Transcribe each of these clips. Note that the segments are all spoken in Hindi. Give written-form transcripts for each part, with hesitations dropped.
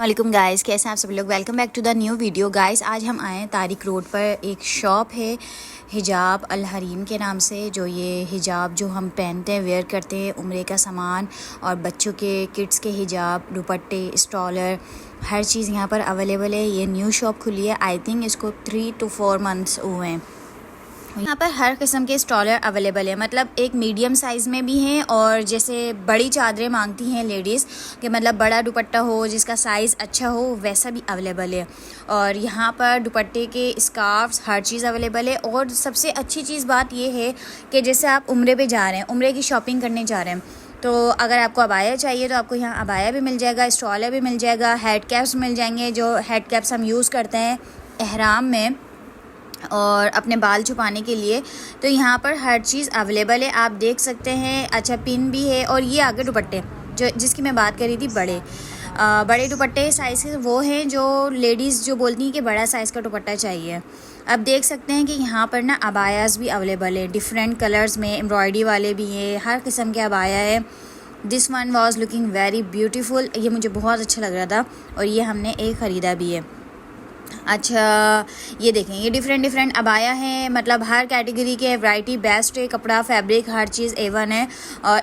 वालेकुम गाइस, कैसे हैं आप सभी लोग। Welcome back to the new video. Guys आज हम आए हैं तारिक रोड पर, एक शॉप है हिजाब अल हरीम के नाम से। जो ये हिजाब जो हम पहनते हैं, वेयर करते हैं, उम्रे का सामान और बच्चों के किड्स के हिजाब, दुपट्टे, स्टॉलर, हर चीज़ यहाँ पर अवेलेबल है। ये न्यू शॉप खुली है, आई थिंक इसको 3 to 4 months हुए हैं। यहाँ पर हर किस्म के स्टॉलर अवेलेबल है, मतलब एक मीडियम साइज़ में भी हैं और जैसे बड़ी चादरें मांगती हैं लेडीज़ कि मतलब बड़ा दुपट्टा हो जिसका साइज़ अच्छा हो, वैसा भी अवेलेबल है। और यहाँ पर दुपट्टे के स्कार्फ्स, हर चीज़ अवेलेबल है। और सबसे अच्छी चीज़ बात यह है कि जैसे आप उम्रे पे जा रहे हैं, उम्रे की शॉपिंग करने जा रहे हैं, तो अगर आपको अबाया चाहिए तो आपको यहाँ अबाया भी मिल जाएगा, स्टॉलर भी मिल जाएगा, हेड कैप्स मिल जाएंगे, जो हेड कैप्स हम यूज़ करते हैं एहराम में और अपने बाल छुपाने के लिए। तो यहाँ पर हर चीज़ अवेलेबल है, आप देख सकते हैं। अच्छा, पिन भी है। और ये आगे दुपट्टे जो जिसकी मैं बात कर रही थी, बड़े दुपट्टे साइज़ के वो हैं जो लेडीज़ जो बोलती हैं कि बड़ा साइज़ का दुपट्टा चाहिए। अब देख सकते हैं कि यहाँ पर ना अबायास भी अवेलेबल है, डिफरेंट कलर्स में, एम्ब्रॉयडरी वाले भी हैं, हर किस्म के अबाया है। This one was looking very beautiful, ये मुझे बहुत अच्छा लग रहा था और ये हमने एक ख़रीदा भी है। अच्छा, ये देखें, ये डिफरेंट अबाया हैं, मतलब हर कैटेगरी के वैरायटी बेस्ट है, कपड़ा, फैब्रिक, हर चीज़ A1 है।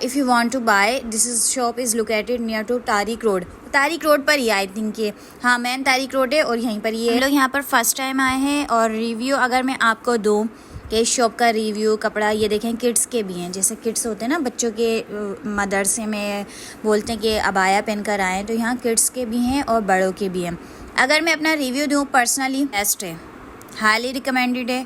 If you want to buy, this is shop is located near to Tariq road पर ही, आई थिंक ये, हाँ, मेन तारिक रोड है और यहीं पर ये हम लोग यहाँ पर फर्स्ट टाइम आए हैं। और रिव्यू अगर मैं आपको दूँ कि इस शॉप का रिव्यू, कपड़ा, ये देखें, किड्स के भी हैं, जैसे किड्स होते हैं ना, बच्चों के मदरसे में बोलते हैं कि अबाया पहन कर आएँ, तो यहाँ किड्स के भी हैं और बड़ों के भी हैं। अगर मैं अपना रिव्यू दूँ, पर्सनली बेस्ट है, हाईली रिकमेंडेड है।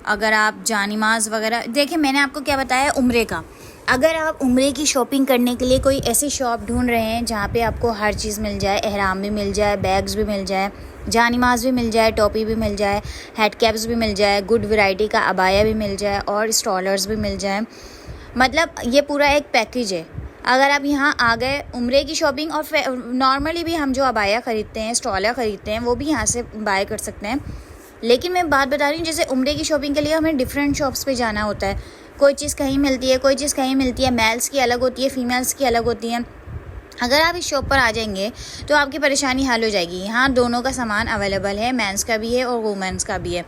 अगर आप जानिमाज वगैरह देखें, मैंने आपको क्या बताया उम्रे का, अगर आप उम्रे की शॉपिंग करने के लिए कोई ऐसी शॉप ढूंढ रहे हैं जहाँ पे आपको हर चीज़ मिल जाए, एहराम भी मिल जाए, बैग्स भी मिल जाए, जानिमाज भी मिल जाए, टोपी भी मिल जाए, हेड कैप्स भी मिल जाए, गुड वैरायटी का अबाया भी मिल जाए और स्टॉलर्स भी मिल जाए, मतलब ये पूरा एक पैकेज है। अगर आप यहाँ आ गए उम्रे की शॉपिंग, और नॉर्मली भी हम जो अबाया ख़रीदते हैं, स्टॉलर ख़रीदते हैं, वो भी यहाँ से बाय कर सकते हैं। लेकिन मैं बात बता रही हूँ, जैसे उम्रे की शॉपिंग के लिए हमें डिफरेंट शॉप्स पे जाना होता है, कोई चीज़ कहीं मिलती है, कोई चीज़ कहीं मिलती है, मेल्स की अलग होती है, फीमेल्स की अलग होती है। अगर आप इस शॉप पर आ जाएंगे तो आपकी परेशानी हल हो जाएगी। यहाँ दोनों का सामान अवेलेबल है, मेंस का भी है और वुमेंस का भी है।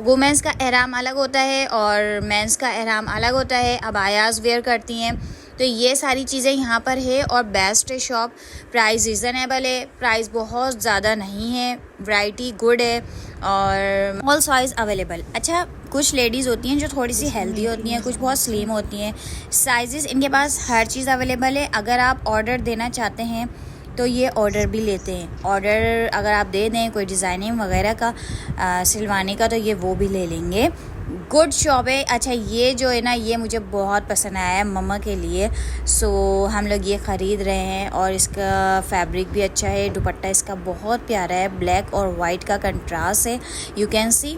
वुमेंस का एहराम अलग होता है और मेंस का एहराम अलग होता है, अबायास वेयर करती हैं, तो ये सारी चीज़ें यहाँ पर है और बेस्ट है शॉप। प्राइस रीज़नेबल है, प्राइस बहुत ज़्यादा नहीं है, वैरायटी गुड है और ऑल साइज़ अवेलेबल। अच्छा, कुछ लेडीज़ होती हैं जो थोड़ी सी हेल्दी होती हैं, कुछ बहुत स्लिम होती हैं, साइज़ इनके पास हर चीज़ अवेलेबल है। अगर आप ऑर्डर देना चाहते हैं तो ये ऑर्डर भी लेते हैं। ऑर्डर अगर आप दे दें कोई डिज़ाइनिंग वगैरह का सिलवाने का, तो ये वो भी ले लेंगे। गुड शॉप है। अच्छा, ये जो है ना, ये मुझे बहुत पसंद आया है मम्मा के लिए, सो हम लोग ये ख़रीद रहे हैं। और इसका फैब्रिक भी अच्छा है, दुपट्टा इसका बहुत प्यारा है, ब्लैक और वाइट का कंट्रास्ट है, यू कैन सी। ये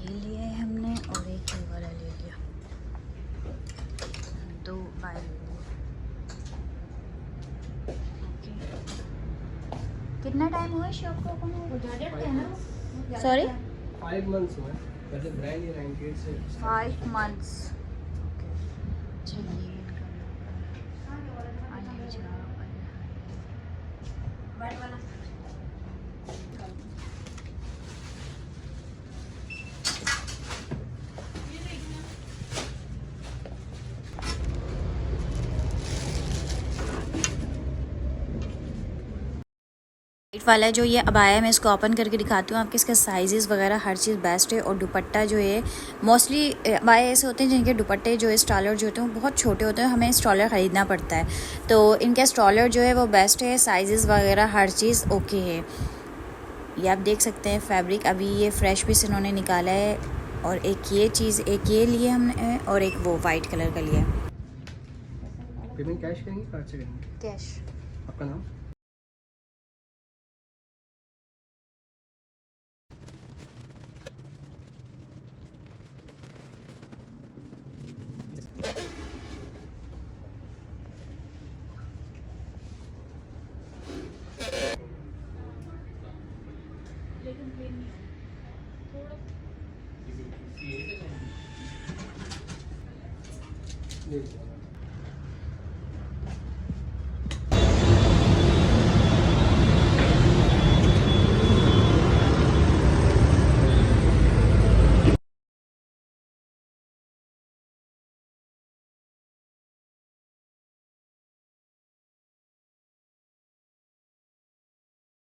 लिया है हमने और एक ये वाला ले लिया, दो बाय। कितना टाइम हुआ शॉप को ओपन हुए? सॉरी, 5 months हुआ है, वैसे ब्रांड ही 98 से 5 months। चलिए, वाइट वाला जो ये अबाया, मैं इसको ओपन करके दिखाती हूँ आपके, इसका साइजेस वगैरह हर चीज़ बेस्ट है। और दुपट्टा जो है, मोस्टली अबाया ऐसे होते हैं जिनके दुपट्टे जो है, स्टॉलर जो होते हैं, वो बहुत छोटे होते हैं, हमें स्टॉलर ख़रीदना पड़ता है, तो इनका स्टॉलर जो है वो बेस्ट है, साइजेस वगैरह हर चीज़ ओके है। ये आप देख सकते हैं फैब्रिक, अभी ये फ्रेश पीस इन्होंने निकाला है। और एक ये चीज़, एक ये लिए हमने और एक वो वाइट कलर का लिया। पेमेंट कैश करेंगे, कार्ड से करेंगे? कैश। आपका नाम? थोड़ा